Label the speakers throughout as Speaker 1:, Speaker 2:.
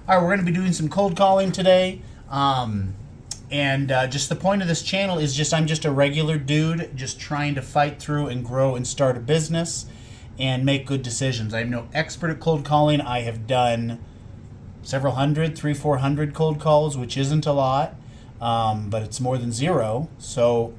Speaker 1: All right, we're going to be doing some cold calling today. And just the point of this channel is just I'm just a regular dude just trying to fight through and grow and start a business and make good decisions. I'm no expert at cold calling. I have done several hundred, 300-400 cold calls, which isn't a lot, but it's more than zero. So,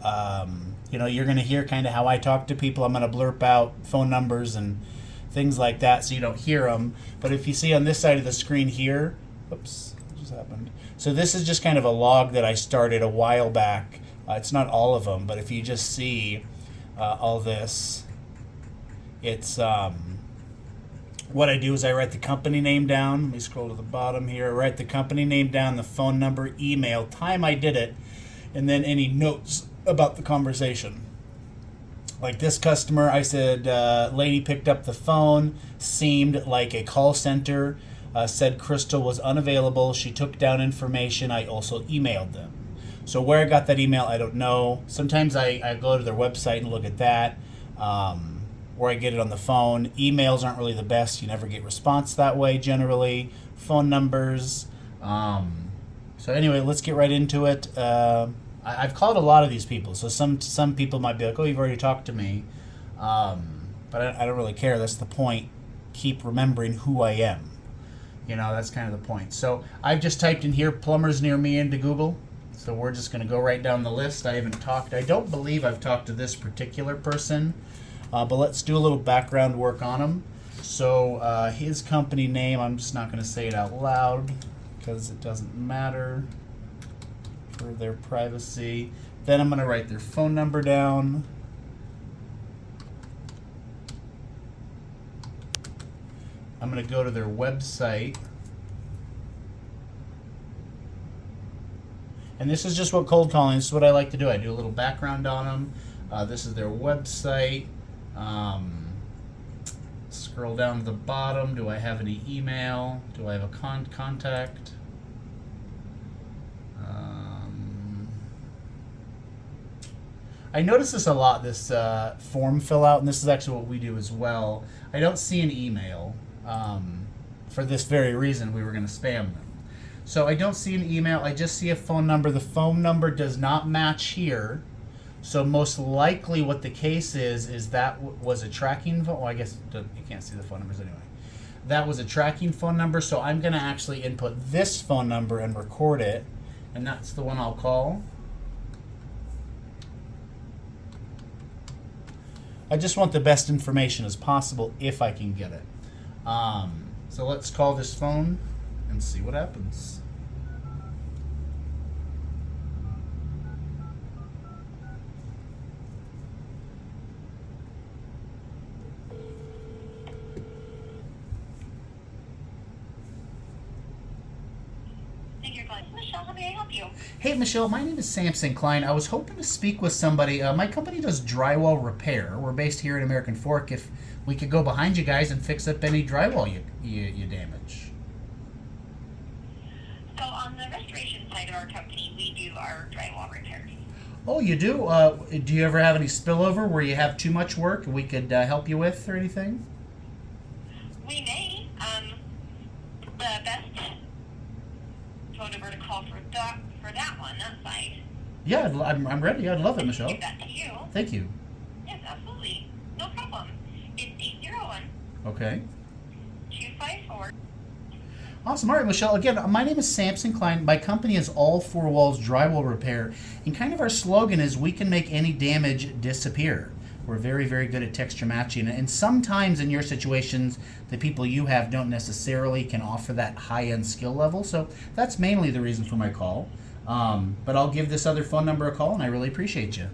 Speaker 1: you're going to hear kind of how I talk to people. I'm going to blurb out phone numbers and things like that so you don't hear them. But if you see on this side of the screen here, oops, what just happened? So this is just kind of a log that I started a while back. It's not all of them, but if you just see all this, it's what I do is I write the company name down. Let me scroll to the bottom here. I write the company name down, the phone number, email, time I did it, and then any notes about the conversation. Like this customer, I said, lady picked up the phone, seemed like a call center, said Crystal was unavailable. She took down information. I also emailed them. So where I got that email, I don't know. Sometimes I go to their website and look at that, or I get it on the phone. Emails aren't really the best. You never get response that way generally. Phone numbers. So anyway, let's get right into it. I've called a lot of these people, so some people might be like, oh, you've already talked to me. But I don't really care. That's the point. Keep remembering who I am. That's kind of the point. So I've just typed in here, plumbers near me into Google. So we're just going to go right down the list. I don't believe I've talked to this particular person, but let's do a little background work on him. So his company name, I'm just not going to say it out loud because it doesn't matter for their privacy. Then I'm going to write their phone number down. I'm going to go to their website. And this is just what cold calling, this is what I like to do. I do a little background on them. This is their website. Scroll down to the bottom. Do I have any email? Do I have a contact? I notice this a lot, this form fill out, and this is actually what we do as well. I don't see an email. For this very reason, we were going to spam them. So I don't see an email. I just see a phone number. The phone number does not match here. So most likely what the case is that was a tracking phone. Well, I guess you can't see the phone numbers anyway. That was a tracking phone number. So I'm going to actually input this phone number and record it. And that's the one I'll call. I just want the best information as possible if I can get it. So let's call this phone and see what happens.
Speaker 2: Thank you for calling. Michelle, how may I help you?
Speaker 1: Hey Michelle, my name is Samson Klein. I was hoping to speak with somebody. My company does drywall repair. We're based here in American Fork. If we could go behind you guys and fix up any drywall you damage.
Speaker 2: So on the restoration side of our company, we do our drywall repairs.
Speaker 1: Oh, you do? Do you ever have any spillover where you have too much work we could help you with or anything?
Speaker 2: We may. The best phone number to call for that one, that side.
Speaker 1: Yeah, I'm ready. I'd love it, Michelle.
Speaker 2: Give that to you.
Speaker 1: Thank you.
Speaker 2: Yes, absolutely. No problem. It's 801
Speaker 1: Okay.
Speaker 2: 254.
Speaker 1: Awesome. All right, Michelle. Again, my name is Samson Klein. My company is All Four Walls Drywall Repair. And kind of our slogan is we can make any damage disappear. We're very, very good at texture matching. And sometimes in your situations, the people you have don't necessarily can offer that high-end skill level. So that's mainly the reason for my call. But I'll give this other phone number a call, and I really appreciate you.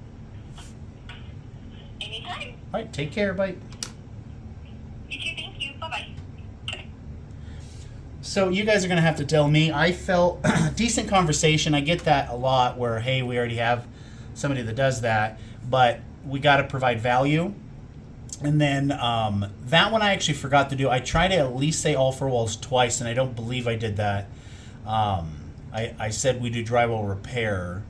Speaker 2: Anytime.
Speaker 1: All right, take care. Bye.
Speaker 2: You too. Thank you. Bye-bye.
Speaker 1: So you guys are going to have to tell me. I felt decent conversation. I get that a lot where, hey, we already have somebody that does that, but we got to provide value. And then that one I actually forgot to do. I tried to at least say All Four Walls twice, and I don't believe I did that. I said we do drywall repair,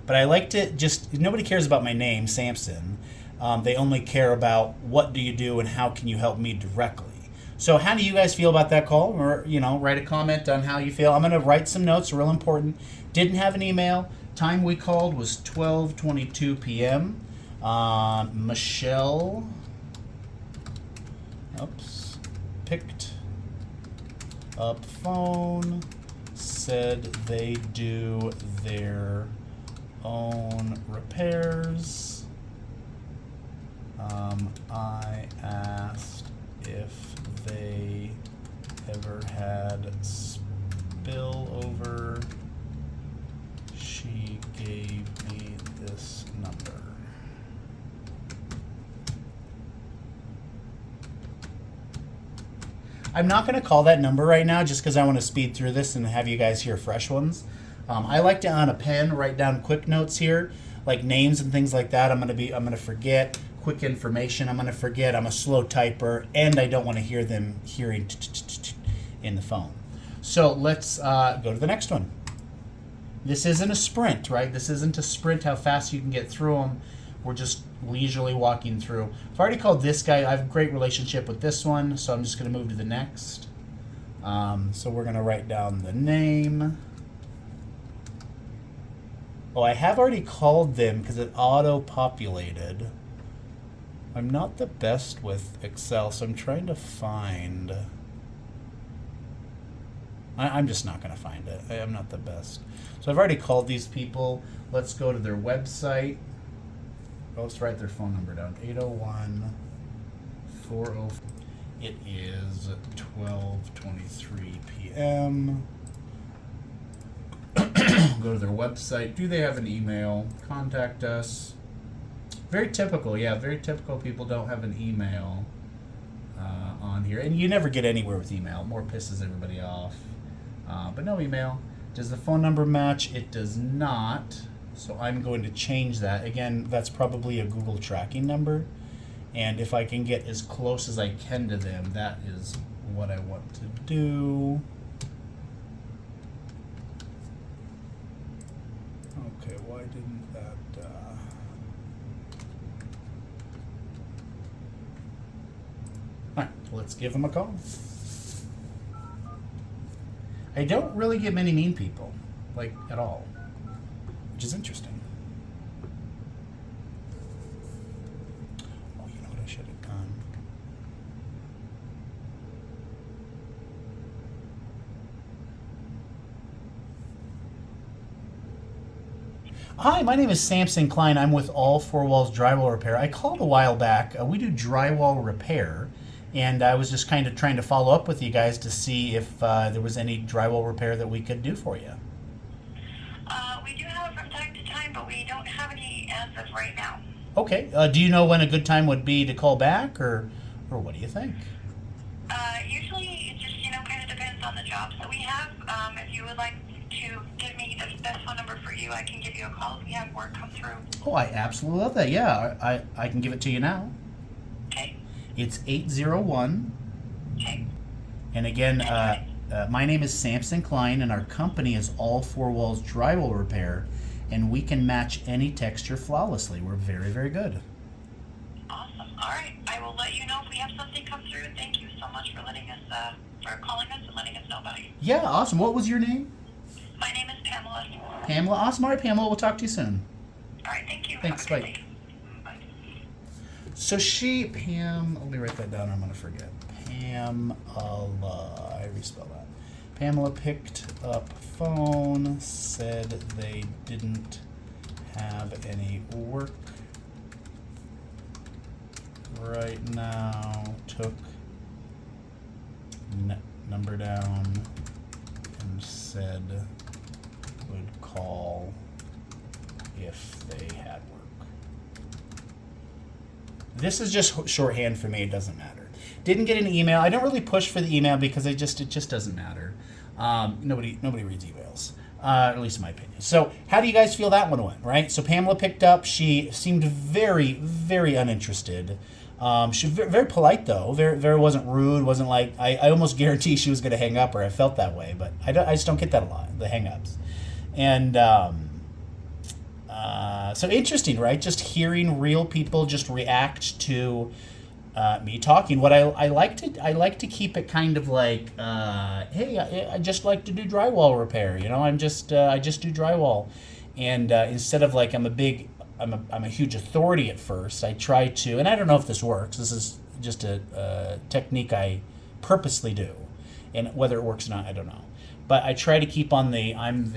Speaker 1: but I like to just, nobody cares about my name, Samson. They only care about what do you do and how can you help me directly. So how do you guys feel about that call? Or, write a comment on how you feel. I'm going to write some notes, real important. Didn't have an email. Time we called was 12:22 p.m. Michelle, picked up phone, said they do their own repairs. I asked if they ever had spillover. She gave me this number. I'm not going to call that number right now just because I want to speed through this and have you guys hear fresh ones. I like to, on a pen, write down quick notes here, like names and things like that. I'm going to forget quick information. I'm going to forget. I'm a slow typer, and I don't want to hear them hearing in the phone. So let's go to the next one. This isn't a sprint, right? This isn't a sprint how fast you can get through them. We're just leisurely walking through. I've already called this guy. I have a great relationship with this one, so I'm just going to move to the next. So we're going to write down the name. Oh, I have already called them because it auto-populated. I'm not the best with Excel, so I'm trying to find... I'm just not going to find it. I'm not the best. So I've already called these people. Let's go to their website. Let's write their phone number down. 801-40. It is 12:23 p.m. Go to their website. Do they have an email? Contact us. Very typical. Yeah, very typical. People don't have an email on here. And you never get anywhere with email. More pisses everybody off. But no email. Does the phone number match? It does not. So I'm going to change that. Again, that's probably a Google tracking number. And if I can get as close as I can to them, that is what I want to do. Okay, why didn't that... All right, let's give them a call. I don't really get many mean people, like, at all, which is interesting. Oh, you know what I should have done? Hi, my name is Samson Klein. I'm with All Four Walls Drywall Repair. I called a while back. We do drywall repair. And I was just kind of trying to follow up with you guys to see if there was any drywall repair that we could do for you.
Speaker 2: We do have it from time to time, but we don't have any as of right now.
Speaker 1: Okay. Do you know when a good time would be to call back, or what do you think?
Speaker 2: Usually it just, kind of depends on the jobs that we have. If you would like to give me the best phone number for you, I can give you a call if we have work come through.
Speaker 1: Oh, I absolutely love that. Yeah, I can give it to you now.
Speaker 2: Okay.
Speaker 1: It's 801.
Speaker 2: Okay.
Speaker 1: And again, my name is Samson Klein, and our company is All Four Walls Drywall Repair, and we can match any texture flawlessly. We're very, very good.
Speaker 2: Awesome. All right. I will let you know if we have something come through. Thank you so much for letting us, for calling us and letting us know about you.
Speaker 1: Yeah, awesome. What was your name?
Speaker 2: My name is Pamela.
Speaker 1: Pamela. Awesome. All right, Pamela. We'll talk to you soon.
Speaker 2: All right. Thank you.
Speaker 1: Thanks.
Speaker 2: Have a
Speaker 1: Bye.
Speaker 2: good day. Bye.
Speaker 1: So Pam, let me write that down or I'm going to forget. Pamela, I respell that. Pamela picked up phone, said they didn't have any work right now, took number down and said would call if they had work. This is just shorthand for me. It doesn't matter. Didn't get an email. I don't really push for the email because it just doesn't matter. Nobody reads emails, at least in my opinion. So how do you guys feel that one went, right? So Pamela picked up. She seemed very, very uninterested. She was very polite, though. Very wasn't rude. Wasn't like, I almost guarantee she was going to hang up, or I felt that way. But I just don't get that a lot, the hang-ups. And so interesting, right? Just hearing real people just react to me talking. What I like to keep it kind of like, hey, I just like to do drywall repair. You know, I just do drywall, and instead of like I'm a huge authority at first. I try to, and I don't know if this works. This is just a technique I purposely do, and whether it works or not, I don't know. But I try to keep on I'm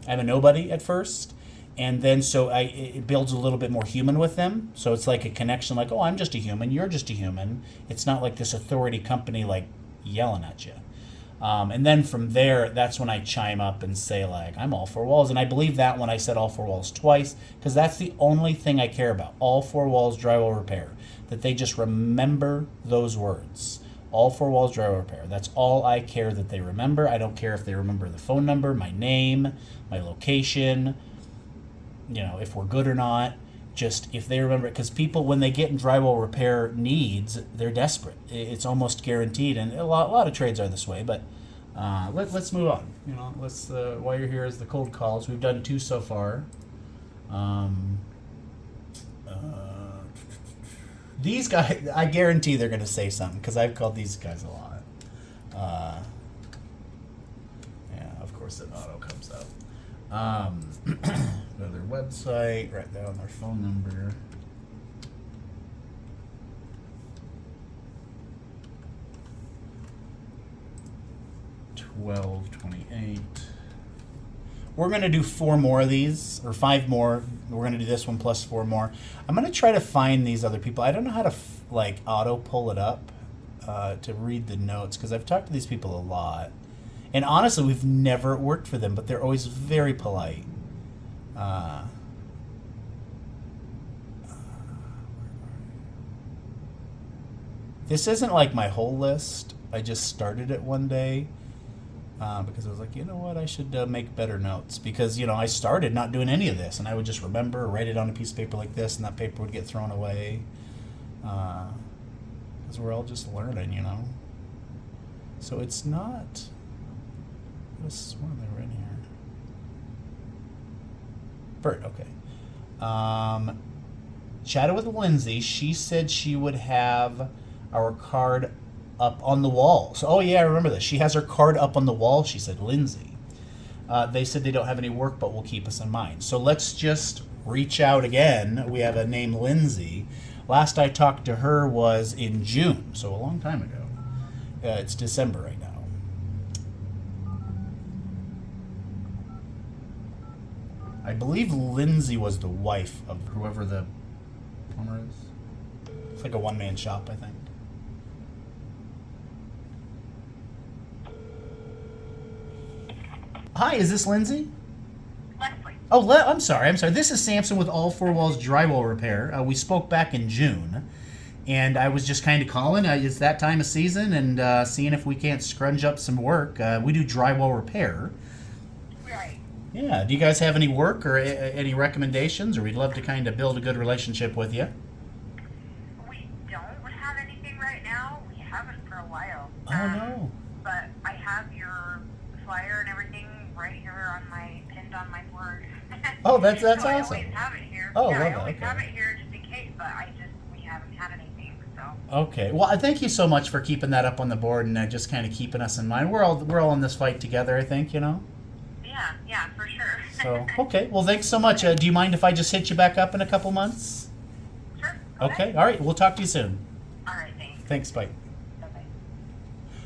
Speaker 1: a nobody at first, and then it builds a little bit more human with them. So it's like a connection, like, oh, I'm just a human, you're just a human. It's not like this authority company like yelling at you. And then from there, that's when I chime up and say, like, I'm all four walls. And I believe that when I said all four walls twice, because that's the only thing I care about. All four walls drywall repair. That they just remember those words. All four walls drywall repair. That's all I care that they remember. I don't care if they remember the phone number, my name, my location, you know, if we're good or not. Just if they remember it, because people, when they get in drywall repair needs, they're desperate. It's almost guaranteed, and a lot of trades are this way. But let's move on. You know, let's while you're here is the cold calls. We've done 2 so far. These guys, I guarantee they're going to say something because I've called these guys a lot. Yeah, of course, an auto comes up. Go to their website, write down their phone number. $12.28. We're going to do 4 more of these, or 5 more. We're going to do this one plus 4 more. I'm going to try to find these other people. I don't know how to like auto pull it up to read the notes, because I've talked to these people a lot. And honestly, we've never worked for them, but they're always very polite. This isn't like my whole list. I just started it one day because I was like, you know what, I should make better notes. Because, you know, I started not doing any of this, and I would just remember, write it on a piece of paper like this, and that paper would get thrown away. Because we're all just learning, you know. So it's not... This one they were in here. Bert, okay. Chatted with Lindsay. She said she would have our card up on the wall. So, oh yeah, I remember this. She has her card up on the wall, she said, Lindsay. They said they don't have any work, but will keep us in mind. So let's just reach out again. We have a name, Lindsay. Last I talked to her was in June, so a long time ago. It's December right now. I believe Lindsay was the wife of whoever the plumber is. It's like a one-man shop, I think. Hi, is this Lindsay?
Speaker 2: Leslie.
Speaker 1: Oh, I'm sorry. This is Samson with All Four Walls Drywall Repair. We spoke back in June, and I was just kind of calling. It's that time of season, and seeing if we can't scrunch up some work. We do drywall repair.
Speaker 2: Right.
Speaker 1: Yeah. Do you guys have any work or any recommendations, or we'd love to kind of build a good relationship with you?
Speaker 2: We don't have anything right now. We haven't for a while.
Speaker 1: Oh, no.
Speaker 2: But I have your flyer and everything right here pinned on my board.
Speaker 1: Oh, that's
Speaker 2: so
Speaker 1: awesome.
Speaker 2: I always have it here.
Speaker 1: Oh,
Speaker 2: yeah,
Speaker 1: love
Speaker 2: I
Speaker 1: it.
Speaker 2: always
Speaker 1: Okay.
Speaker 2: have it here just in case, but we haven't had anything, so.
Speaker 1: Okay. Well, thank you so much for keeping that up on the board and just kind of keeping us in mind. We're all in this fight together, I think, you know.
Speaker 2: Yeah, for sure.
Speaker 1: So, okay. Well, thanks so much. Do you mind if I just hit you back up in a couple months?
Speaker 2: Sure.
Speaker 1: Okay. All right. We'll talk to you soon.
Speaker 2: All right, thanks.
Speaker 1: Thanks. Bye.
Speaker 2: Bye-bye.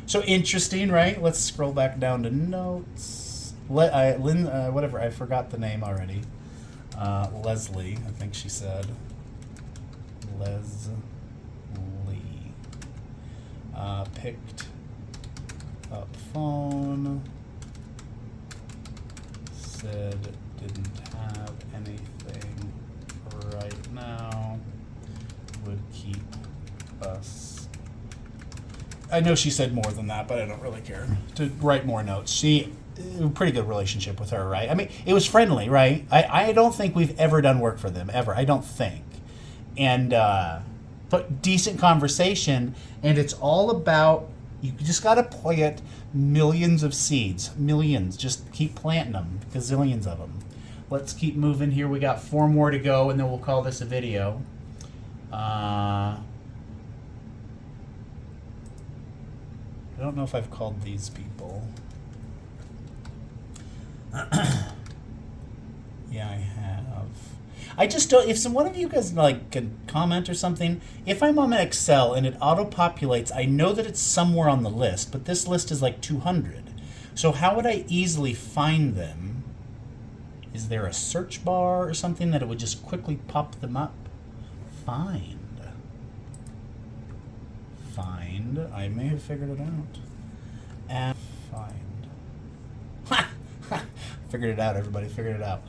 Speaker 1: So interesting, right? Let's scroll back down to notes. Whatever. I forgot the name already. Leslie, I think she said. Leslie. Picked up phone. Said didn't have anything right now. Would keep us. I know she said more than that, but I don't really care to write more notes. Pretty good relationship with her, right? I mean, it was friendly, right? I don't think we've ever done work for them, ever. I don't think. And, but decent conversation, and it's all about, you just got to plant millions of seeds. Millions. Just keep planting them. Gazillions of them. Let's keep moving here. We got 4 more to go, and then we'll call this a video. don't know if I've called these people. Yeah, I have. I just don't. If one of you guys like can comment or something, if I'm on Excel and it auto-populates, I know that it's somewhere on the list, but this list is like 200. So how would I easily find them? Is there a search bar or something that it would just quickly pop them up? Find. I may have figured it out. And find. Figured it out, everybody. Figured it out.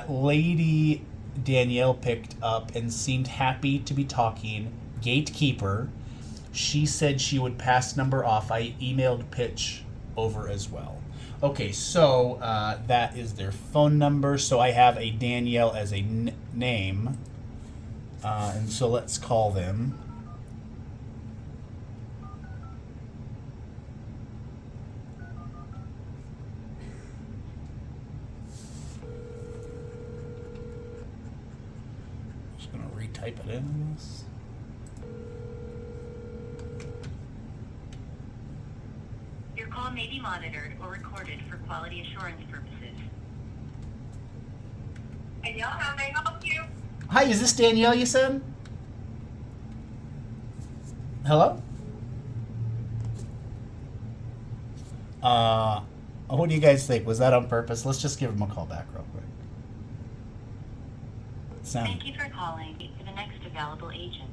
Speaker 1: Lady Danielle picked up and seemed happy to be talking. Gatekeeper. She said she would pass number off. I emailed Pitch over as well. Okay, so that is their phone number. So I have a Danielle as a name. And so let's call them. Just going to retype it in this.
Speaker 3: Your call may be monitored or recorded for quality assurance purposes.
Speaker 2: Danielle, how may I help you?
Speaker 1: Hi, is this Danielle you said? Hello? What do you guys think? Was that on purpose? Let's just give him a call back real quick.
Speaker 3: Thank you for calling to the next available agent.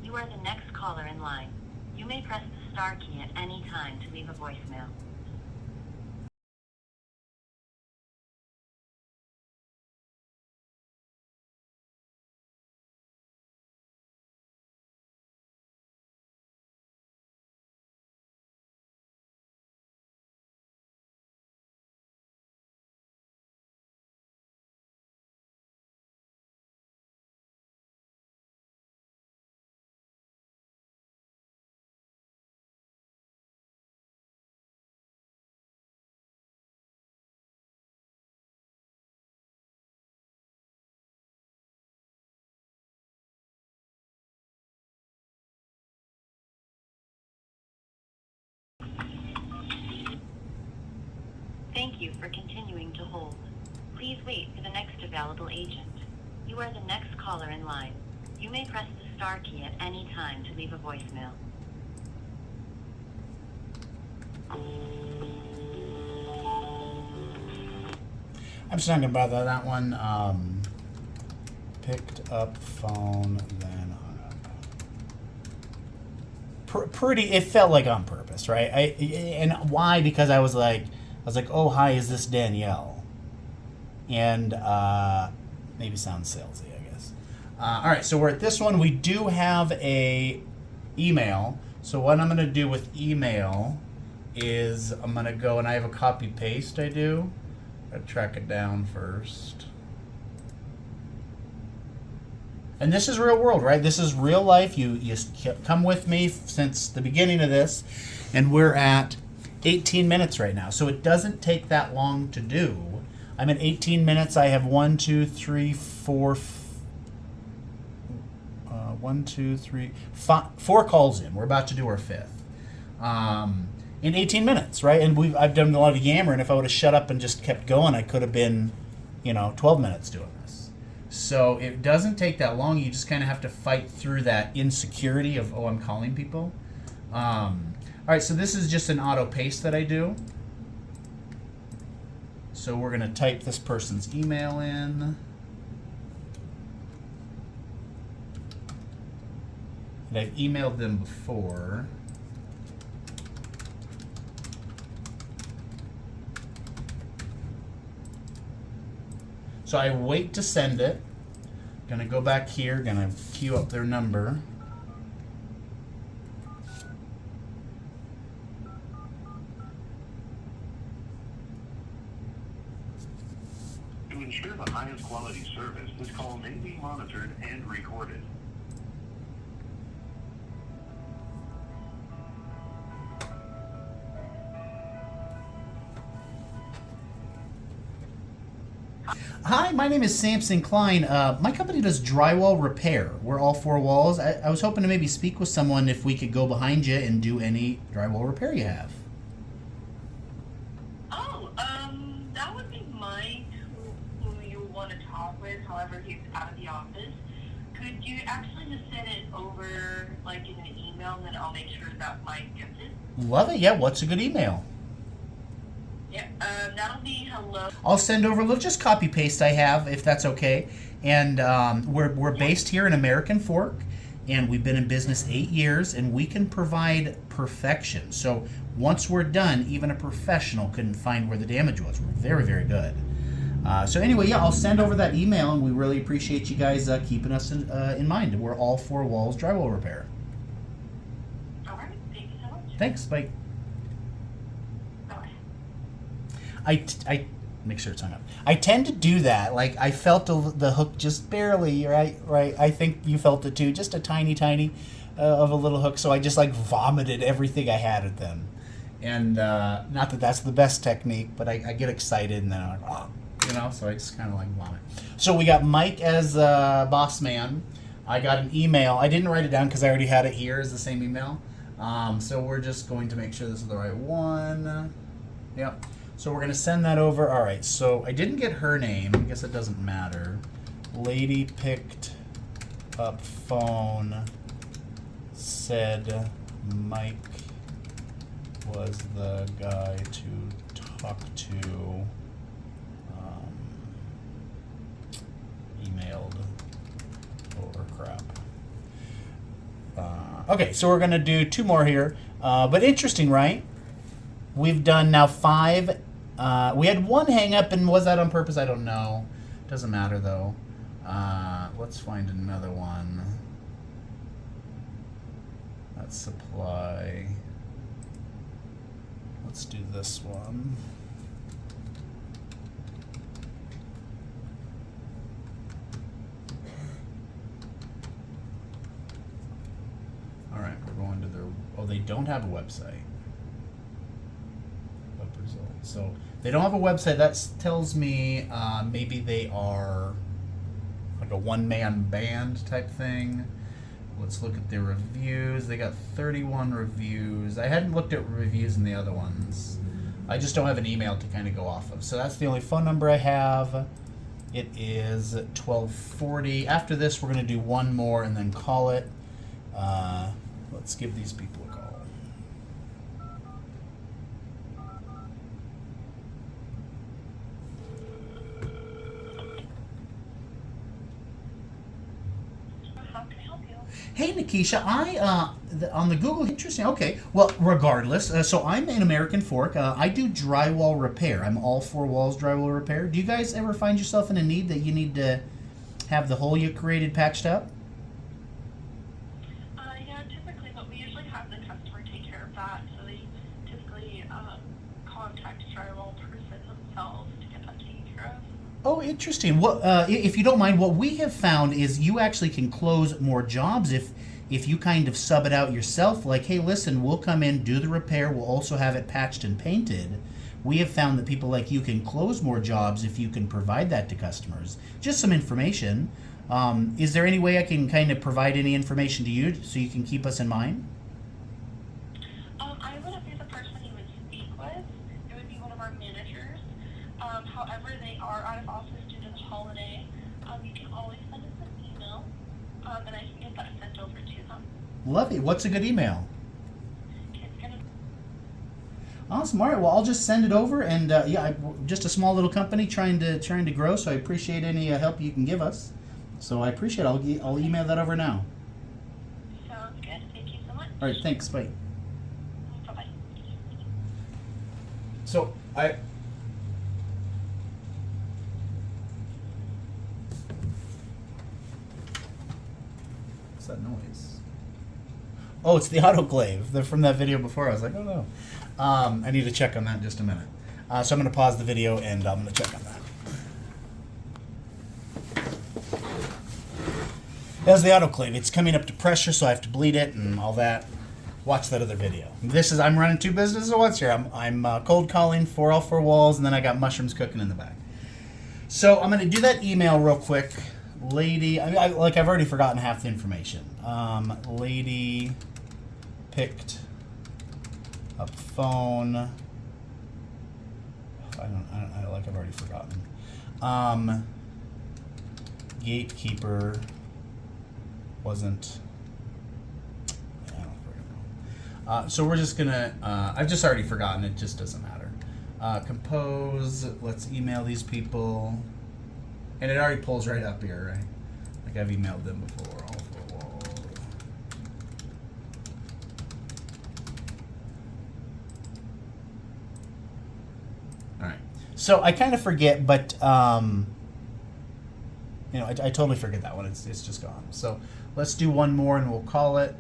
Speaker 3: You are the next caller in line. You may press the star key at any time to leave a voicemail. Thank you for continuing to hold. Please wait for the next available agent. You are the next caller in line. You may press the star key at any time to leave a voicemail.
Speaker 1: I'm just not gonna bother that one. Picked up phone, then hung up. Pretty. It felt like on purpose, right? And why? Because I was like, oh hi, is this Danielle? And maybe sounds salesy, I guess. All right, so we're at this one. We do have a email. So what I'm gonna do with email is I'm gonna go and I have a copy paste. I do. I track it down first. And this is real world, right? This is real life. You come with me since the beginning of this, and we're at 18 minutes right now. So it doesn't take that long to do. I'm at 18 minutes. I have 1, 2, 3, 4, 4 calls in. We're about to do our 5th. In 18 minutes, right? And I've done a lot of yammering. If I would have shut up and just kept going, I could have been, 12 minutes doing this. So it doesn't take that long. You just kind of have to fight through that insecurity of, oh, I'm calling people. All right, so this is just an auto paste that I do. So we're going to type this person's email in. And I've emailed them before. So I wait to send it. Gonna go back here, gonna queue up their number.
Speaker 4: To ensure the highest quality service, this call may be monitored and recorded.
Speaker 1: Hi, my name is Samson Klein. My company does drywall repair. We're all four walls. I was hoping to maybe speak with someone if we could go behind you and do any drywall repair you have.
Speaker 2: Oh, that would be Mike, who you want to talk with. However, he's out of the office. Could you actually just send it over, like, in an email, and then I'll make sure that Mike gets it?
Speaker 1: Love it. Yeah, what's a good email?
Speaker 2: Yeah, that'll be hello.
Speaker 1: I'll send over a little just copy paste I have, if that's okay. And we're based here in American Fork, and we've been in business 8 years, and we can provide perfection. So once we're done, even a professional couldn't find where the damage was. We're very, very good. So anyway, yeah, I'll send over that email, and we really appreciate you guys keeping us in mind. We're all four walls drywall repair.
Speaker 2: All right, thank you so much.
Speaker 1: Thanks. Bye.
Speaker 2: Bye.
Speaker 1: I make sure it's hung up. I tend to do that. Like I felt the hook just barely, right? I think you felt it too, just a tiny of a little hook. So I just like vomited everything I had at them, and not that that's the best technique, but I get excited and then I'm like, oh, you know. So I just kind of like vomit. So we got Mike as boss man. I got an email. I didn't write it down because I already had it here as the same email. So we're just going to make sure this is the right one. Yep. So we're going to send that over. All right, so I didn't get her name. I guess it doesn't matter. Lady picked up phone, said Mike was the guy to talk to, emailed over crap. Okay, so we're going to do 2 more here. But interesting, right? We've done now 5. We had 1 hang up, and was that on purpose? I don't know. Doesn't matter though. Let's find another one. That's supply. Let's do this one. All right, we're going to their. Oh, they don't have a website. So they don't have a website. That tells me maybe they are like a one-man band type thing. Let's look at their reviews. They got 31 reviews. I hadn't looked at reviews in the other ones. I just don't have an email to kind of go off of. So that's the only phone number I have. It is 1240. After this, we're going to do 1 more and then call it. Let's give these people a call. Hey, Nikisha, on the Google, interesting. Okay, well, regardless, so I'm in American Fork. I do drywall repair. I'm all 4 walls drywall repair. Do you guys ever find yourself in a need that you need to have the hole you created patched up?
Speaker 2: Yeah, typically, but we usually have the customer take care of that. So they typically contact the drywall person themselves to get that taken care of.
Speaker 1: Oh, interesting. What, if you don't mind, what we have found is you actually can close more jobs if you kind of sub it out yourself. Like, hey, listen, we'll come in, do the repair. We'll also have it patched and painted. We have found that people like you can close more jobs if you can provide that to customers. Just some information. Is there any way I can kind of provide any information to you so you can keep us in mind?
Speaker 2: I wouldn't be the person you would speak with. It would be one of our managers. However, they are out of office due to the holiday. You can always send us an email, and I can get that sent over to them.
Speaker 1: Love it. What's a good email?
Speaker 2: It's gonna.
Speaker 1: Awesome. All right. Well, I'll just send it over, and just a small little company trying to grow. So I appreciate any help you can give us. So I appreciate it. I'll email that over now.
Speaker 2: Sounds good. Thank you so much.
Speaker 1: All right. Thanks. Bye.
Speaker 2: Bye bye.
Speaker 1: So what's that noise? Oh, it's the autoclave. They're from that video before. I was like, oh no. I need to check on that in just a minute. So I'm going to pause the video and I'm going to check on that. There's the autoclave. It's coming up to pressure, so I have to bleed it and all that. Watch that other video. I'm running 2 businesses at once here. I'm cold calling for all 4 walls, and then I got mushrooms cooking in the back. So I'm going to do that email real quick. Lady, I mean, I've already forgotten half the information. Lady picked up phone. I've already forgotten. Gatekeeper wasn't. I don't freaking know. So we're just gonna. I've just already forgotten. It just doesn't matter. Compose. Let's email these people. And it already pulls right up here, right? Like I've emailed them before. All for wall. All right. So I kind of forget, but you know, I totally forget that one. It's just gone. So let's do one more, and we'll call it.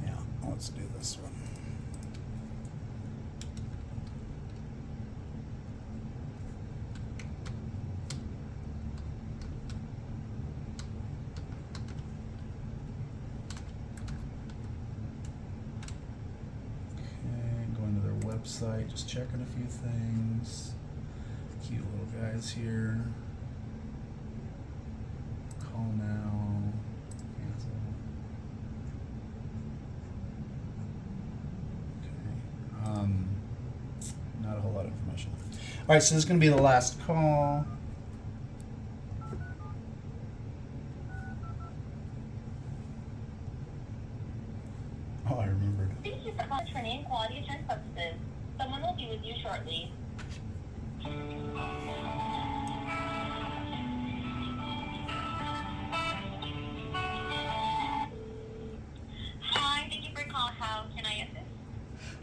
Speaker 1: Yeah, let's do this one. Website, just checking a few things. Cute little guys here. Call now. Cancel. Okay. Not a whole lot of information. All right, so this is going to be the last call. Oh, I remembered.
Speaker 2: Thank you for monitoring quality assurance purposes. Someone will be with you shortly. Hi, thank you for calling. How can I assist?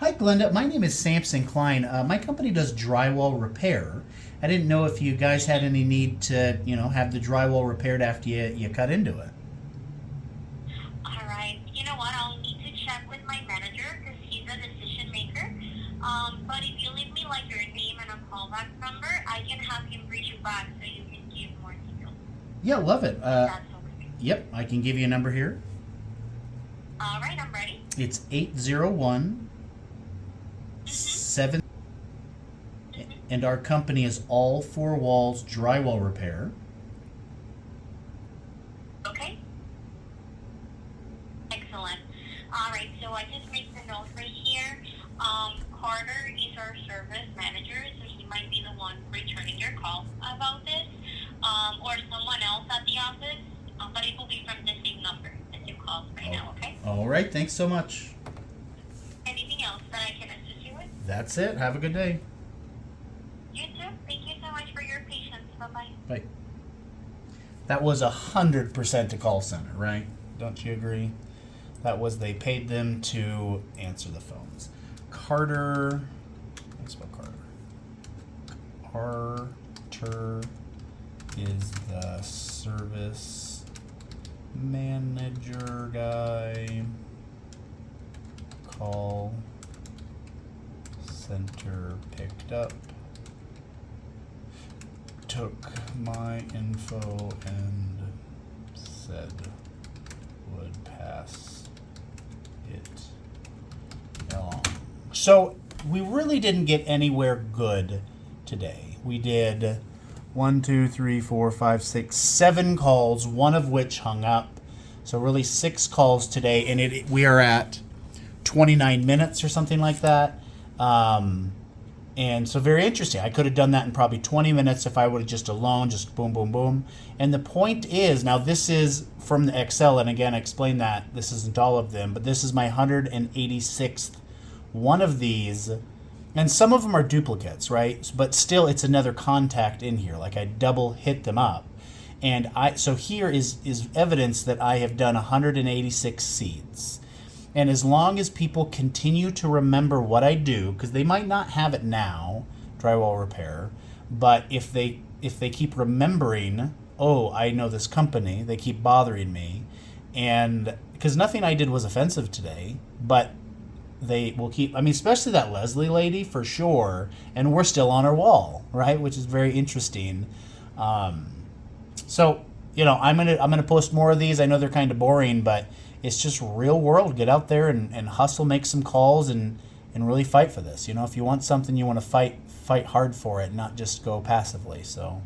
Speaker 1: Hi, Glenda. My name is Samson Klein. My company does drywall repair. I didn't know if you guys had any need to, you know, have the drywall repaired after you cut into it.
Speaker 2: All right. You know what? I'll need to check with my manager because he's a decision maker. But if you leave me like your name and a callback number, I can have him reach you back so you can give more details.
Speaker 1: Yeah, love it.
Speaker 2: That's okay.
Speaker 1: Yep, I can give you a number here.
Speaker 2: All right, I'm ready.
Speaker 1: It's 801 7, and our company is All Four Walls Drywall Repair.
Speaker 2: Okay. Excellent. All right, so I just made the note right here. Carter is our service manager, so he might be the one returning your call about this, or someone else at the office, but it will be from the same number that you called right now, okay?
Speaker 1: All right, thanks so much.
Speaker 2: Anything else that I can assist you with?
Speaker 1: That's it. Have a good day.
Speaker 2: You too. Thank you so much for your patience. Bye-bye.
Speaker 1: Bye. That was 100% a call center, right? Don't you agree? That was, they paid them to answer the phones. Carter, how do you spell Carter? Carter is the service manager guy. Call center picked up. Took my info and said would pass it along. So we really didn't get anywhere good today. We did 7 calls, one of which hung up. So really 6 calls today, and we are at 29 minutes or something like that. And so very interesting. I could have done that in probably 20 minutes if I would have just boom, boom, boom. And the point is, now this is from the Excel, and again, I explained that this isn't all of them, but this is my 186th one of these. And some of them are duplicates, right? But still, it's another contact in here. Like I double hit them up. And so here is evidence that I have done 186 seeds. And as long as people continue to remember what I do, because they might not have it now, drywall repair, but if they keep remembering, oh, I know this company, they keep bothering me, and because nothing I did was offensive today, but they will keep, I mean, especially that Leslie lady for sure, and we're still on her wall, right? Which is very interesting. So, you know, I'm gonna post more of these. I know they're kind of boring, but it's just real world. Get out there and hustle, make some calls, and really fight for this. You know, if you want something, you want to fight hard for it, not just go passively. So